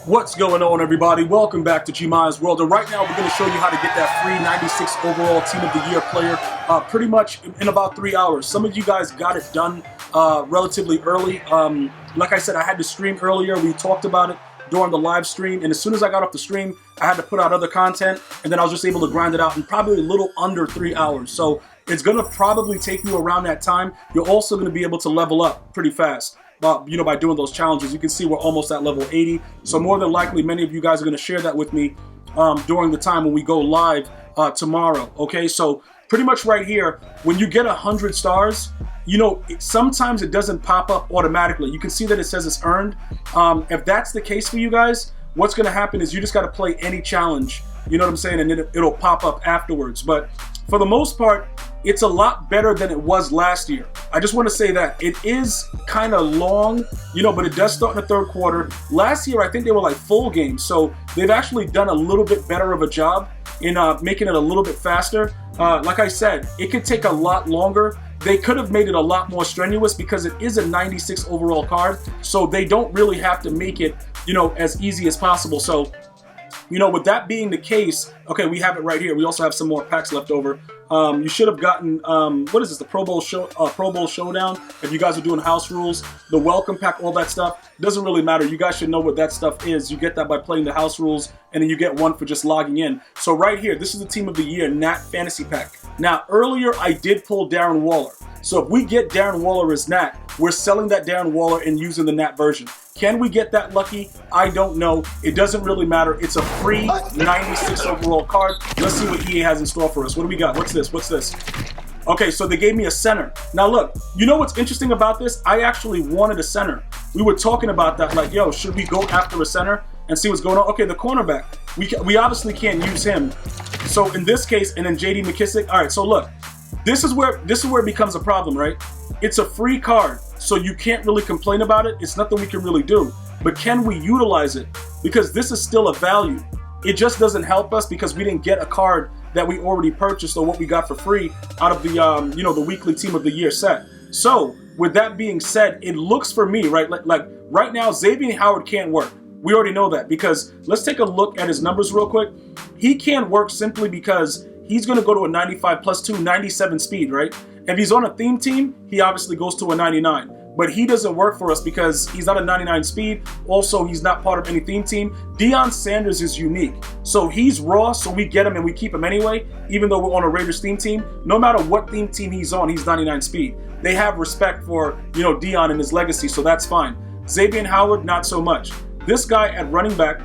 What's going on, everybody? Welcome back to GmiasWorld, and right now we're going to show you how to get that free 96 overall Team of the Year player pretty much in about 3 hours. Some of you guys got it done relatively early. Like I said, I had to stream earlier. We talked about it during the live stream, and as soon as I got off the stream, I had to put out other content, and then I was just able to grind it out in probably a little under 3 hours. So it's going to probably take you around that time. You're also going to be able to level up pretty fast. By doing those challenges. You can see we're almost at level 80. So more than likely, many of you guys are going to share that with me during the time when we go live tomorrow. Okay, so pretty much right here, when you get 100 stars, sometimes it doesn't pop up automatically. You can see that it says it's earned. If that's the case for you guys, what's going to happen is you just got to play any challenge. You know what I'm saying? And then it'll pop up afterwards. But for the most part, it's a lot better than it was last year. I just want to say that. It is kind of long, but it does start in the third quarter. Last year, I think they were like full games, so they've actually done a little bit better of a job in making it a little bit faster. Like I said, it could take a lot longer. They could have made it a lot more strenuous because it is a 96 overall card, so they don't really have to make it, as easy as possible. So, with that being the case, okay, we have it right here. We also have some more packs left over. You should have gotten, what is this, the Pro Bowl Showdown. If you guys are doing house rules, the welcome pack, all that stuff, doesn't really matter. You guys should know what that stuff is. You get that by playing the house rules, and then you get one for just logging in. So right here, this is the Team of the Year Nat Fantasy Pack. Now, earlier I did pull Darren Waller. So if we get Darren Waller as Nat, we're selling that Darren Waller and using the Nat version. Can we get that lucky? I don't know. It doesn't really matter. It's a free 96 overall card. Let's see what EA has in store for us. What do we got? What's this? What's this? Okay, so they gave me a center. Now look, you know what's interesting about this? I actually wanted a center. We were talking about that, like, yo, should we go after a center and see what's going on? Okay, the cornerback. We obviously can't use him. So in this case, and then J.D. McKissick. All right, so look, this is where it becomes a problem, right? It's a free card, so you can't really complain about it. It's nothing we can really do. But can we utilize it? Because this is still a value. It just doesn't help us because we didn't get a card that we already purchased or what we got for free out of the, the weekly Team of the Year set. So with that being said, it looks for me, right? Like right now, Xavier Howard can't work. We already know that because let's take a look at his numbers real quick. He can't work simply because he's going to go to a 95 plus 2, 97 speed, right? If he's on a theme team, he obviously goes to a 99. But he doesn't work for us because he's not a 99 speed. Also, he's not part of any theme team. Deion Sanders is unique. So he's raw, so we get him and we keep him anyway, even though we're on a Raiders theme team. No matter what theme team he's on, he's 99 speed. They have respect for, Deion and his legacy, so that's fine. Xavier Howard, not so much. This guy at running back,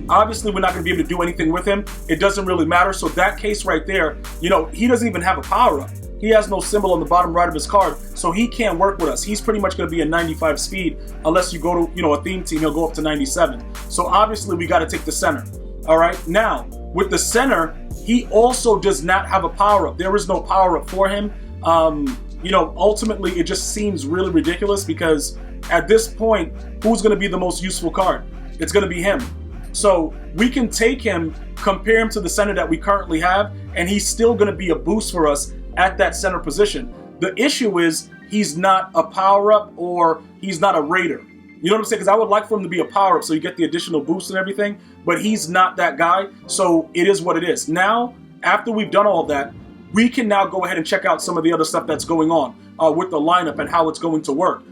obviously, we're not going to be able to do anything with him. It doesn't really matter. So that case right there, he doesn't even have a power-up. He has no symbol on the bottom right of his card, so he can't work with us. He's pretty much going to be a 95 speed unless you go to, a theme team, he'll go up to 97. So obviously, we got to take the center. All right? Now, with the center, he also does not have a power-up. There is no power-up for him. Ultimately, it just seems really ridiculous because at this point, who's going to be the most useful card? It's going to be him. So we can take him, compare him to the center that we currently have, and he's still going to be a boost for us at that center position. The issue is he's not a power-up or he's not a Raider. You know what I'm saying? Because I would like for him to be a power-up so you get the additional boost and everything, but he's not that guy, so it is what it is. Now, after we've done all that, we can now go ahead and check out some of the other stuff that's going on with the lineup and how it's going to work.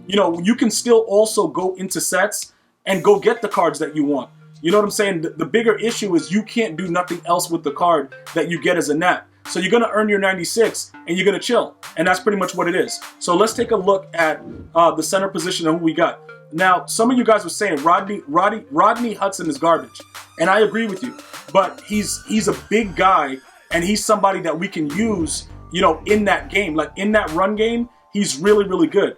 You can still also go into sets and go get the cards that you want. You know what I'm saying? The bigger issue is you can't do nothing else with the card that you get as a Nat. So you're going to earn your 96 and you're going to chill. And that's pretty much what it is. So let's take a look at the center position and who we got. Now, some of you guys were saying Rodney Hudson is garbage. And I agree with you. But he's a big guy and he's somebody that we can use, in that game. Like in that run game, he's really, really good.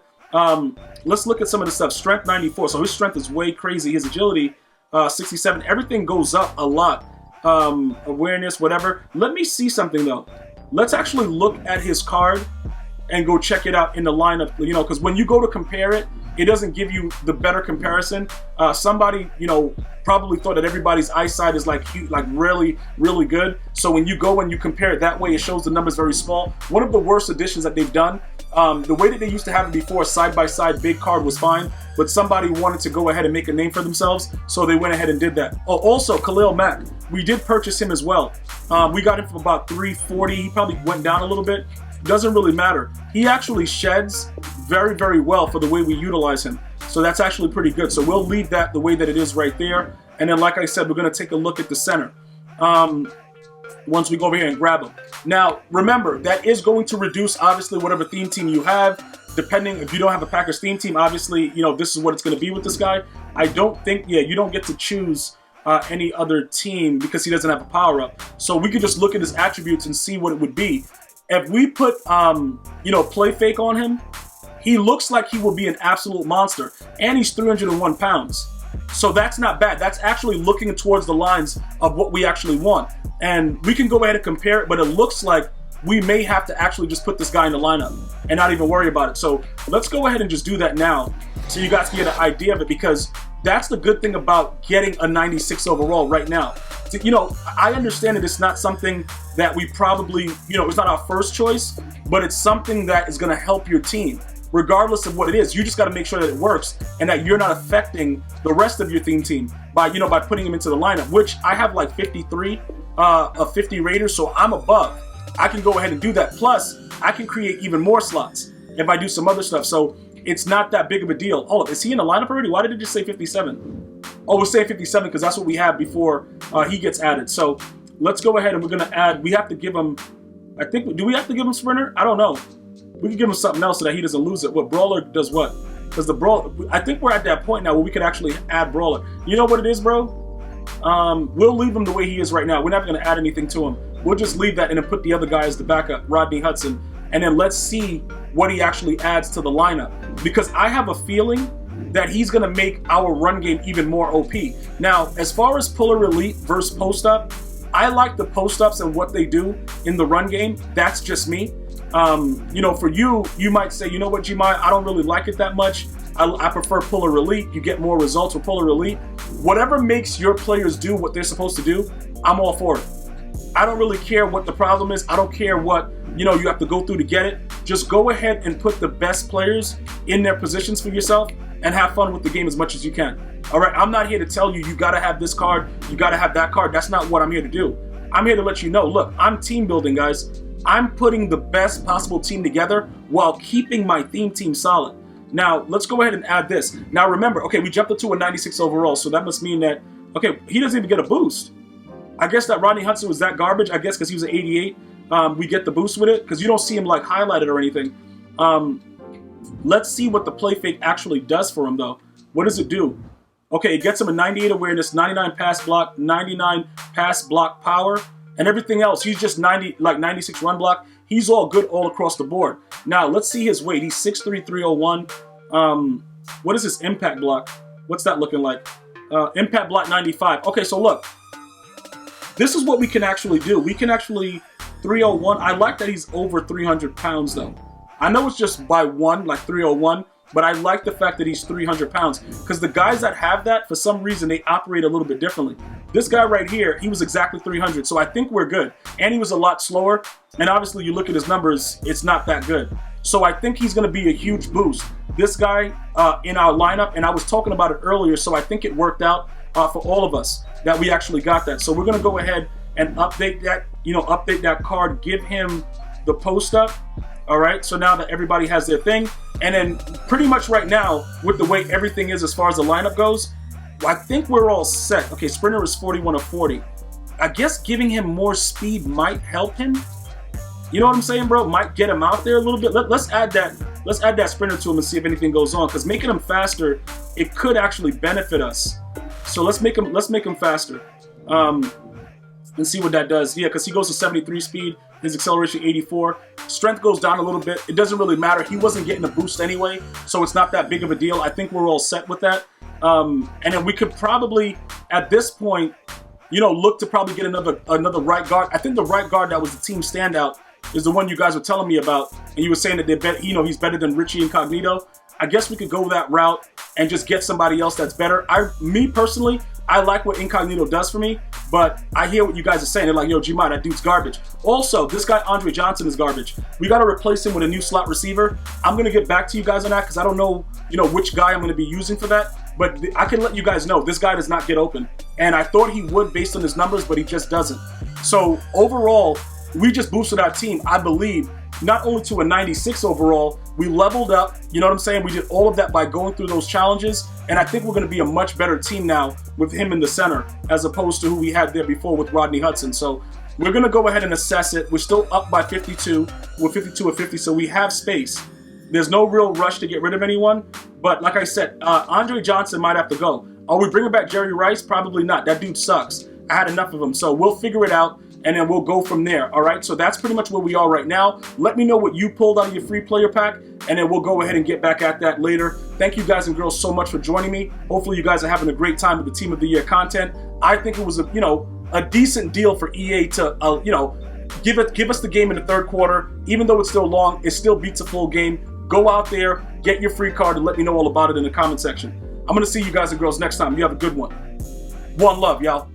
Let's look at some of the stuff. Strength 94. So his strength is way crazy. His agility 67. Everything goes up a lot. Awareness, whatever. Let me see something though. Let's actually look at his card and go check it out in the lineup. Because when you go to compare it, it doesn't give you the better comparison. Somebody, you know, probably thought that everybody's eyesight is like really, really good. So when you go and you compare it that way, it shows the numbers very small. One of the worst additions that they've done, the way that they used to have it before, side-by-side big card was fine, but somebody wanted to go ahead and make a name for themselves, so they went ahead and did that. Oh, also, Khalil Mack, we did purchase him as well. We got him for about $340. He probably went down a little bit. Doesn't really matter. He actually sheds very, very well for the way we utilize him. So that's actually pretty good. So we'll leave that the way that it is right there. And then, like I said, we're going to take a look at the center once we go over here and grab him. Now, remember, that is going to reduce, obviously, whatever theme team you have. Depending, if you don't have a Packers theme team, obviously, you know, this is what it's going to be with this guy. I don't think, yeah, you don't get to choose any other team because he doesn't have a power-up. So we could just look at his attributes and see what it would be. If we put, you know, play fake on him, he looks like he will be an absolute monster. And he's 301 pounds. So that's not bad. That's actually looking towards the lines of what we actually want. And we can go ahead and compare it, but it looks like we may have to actually just put this guy in the lineup and not even worry about it. So let's go ahead and just do that now so you guys can get an idea of it, because that's the good thing about getting a 96 overall right now. So, you know, I understand that it's not something that we probably, you know, it's not our first choice, but it's something that is going to help your team. Regardless of what it is, you just got to make sure that it works and that you're not affecting the rest of your theme team by, you know, by putting them into the lineup, which I have like 53 of 50 Raiders, so I'm above. I can go ahead and do that. Plus, I can create even more slots if I do some other stuff. So it's not that big of a deal. Oh, is he in the lineup already? Why did it just say 57? Oh, we're saying 57 because that's what we have before he gets added. So let's go ahead and we're going to add, we have to give him, I think, do we have to give him Sprinter? I don't know. We can give him something else so that he doesn't lose it. What Brawler does what? Because the Brawler, I think we're at that point now where we could actually add Brawler. You know what it is, bro? We'll leave him the way he is right now. We're not going to add anything to him. We'll just leave that and then put the other guy as the backup, Rodney Hudson. And then let's see what he actually adds to the lineup. Because I have a feeling that he's going to make our run game even more OP. Now, as far as puller elite versus post-up, I like the post-ups and what they do in the run game. That's just me. You know, for you, you might say, you know what, Gmi, I don't really like it that much. I prefer puller elite. You get more results with puller elite. Whatever makes your players do what they're supposed to do, I'm all for it. I don't really care what the problem is. I don't care what, you know, you have to go through to get it. Just go ahead and put the best players in their positions for yourself and have fun with the game as much as you can. All right, I'm not here to tell you, you got to have this card, you got to have that card. That's not what I'm here to do. I'm here to let you know, look, I'm team building, guys. I'm putting the best possible team together while keeping my theme team solid. Now, let's go ahead and add this. Now, remember, okay, we jumped up to a 96 overall, so that must mean that, okay, he doesn't even get a boost. I guess that Rodney Hudson was that garbage, I guess, because he was an 88. We get the boost with it, because you don't see him, like, highlighted or anything. Let's see what the play fake actually does for him, though. What does it do? Okay, it gets him a 98 awareness, 99 pass block, 99 pass block power, and everything else. He's just 96 run block. He's all good all across the board. Now, let's see his weight. He's 6'3", 301. What is his impact block? What's that looking like? Impact block 95. Okay, so look. This is what we can actually do. We can actually 301. I like that he's over 300 pounds, though. I know it's just by one, like 301, but I like the fact that he's 300 pounds because the guys that have that, for some reason, they operate a little bit differently. This guy right here, he was exactly 300, so I think we're good. And he was a lot slower, and obviously you look at his numbers, it's not that good. So I think he's going to be a huge boost. This guy in our lineup, and I was talking about it earlier, so I think it worked out for all of us that we actually got that. So we're going to go ahead and update that, update that card, give him the post up. All right, so now that everybody has their thing, and then pretty much right now, with the way everything is as far as the lineup goes, I think we're all set. Okay, Sprinter is 41 of 40. I guess giving him more speed might help him. You know what I'm saying, bro? Might get him out there a little bit. Let's add that Sprinter to him and see if anything goes on. Because making him faster, it could actually benefit us. So let's make him faster, and see what that does. Yeah, because he goes to 73 speed. His acceleration 84. Strength goes down a little bit. It doesn't really matter. He wasn't getting a boost anyway, so it's not that big of a deal. I think we're all set with that. And then we could probably, at this point, look to probably get another right guard. I think the right guard that was the team standout is the one you guys were telling me about, and you were saying that he's better than Richie Incognito. I guess we could go that route and just get somebody else that's better. Me personally, I like what Incognito does for me, but I hear what you guys are saying. They're like, yo, Gmi, that dude's garbage. Also, this guy, Andre Johnson, is garbage. We got to replace him with a new slot receiver. I'm going to get back to you guys on that because I don't know, which guy I'm going to be using for that. But I can let you guys know, this guy does not get open. And I thought he would based on his numbers, but he just doesn't. So overall, we just boosted our team, I believe, not only to a 96 overall, we leveled up, you know what I'm saying? We did all of that by going through those challenges, and I think we're going to be a much better team now with him in the center as opposed to who we had there before with Rodney Hudson. So we're going to go ahead and assess it. We're still up by 52. We're 52 or 50, so we have space. There's no real rush to get rid of anyone, but like I said, Andre Johnson might have to go. Are we bringing back Jerry Rice? Probably not. That dude sucks. I had enough of him, so we'll figure it out. And then we'll go from there, all right? So that's pretty much where we are right now. Let me know what you pulled out of your free player pack, and then we'll go ahead and get back at that later. Thank you guys and girls so much for joining me. Hopefully you guys are having a great time with the Team of the Year content. I think it was a decent deal for EA to, give us the game in the third quarter. Even though it's still long, it still beats a full game. Go out there, get your free card, and let me know all about it in the comment section. I'm gonna see you guys and girls next time. You have a good one. One love, y'all.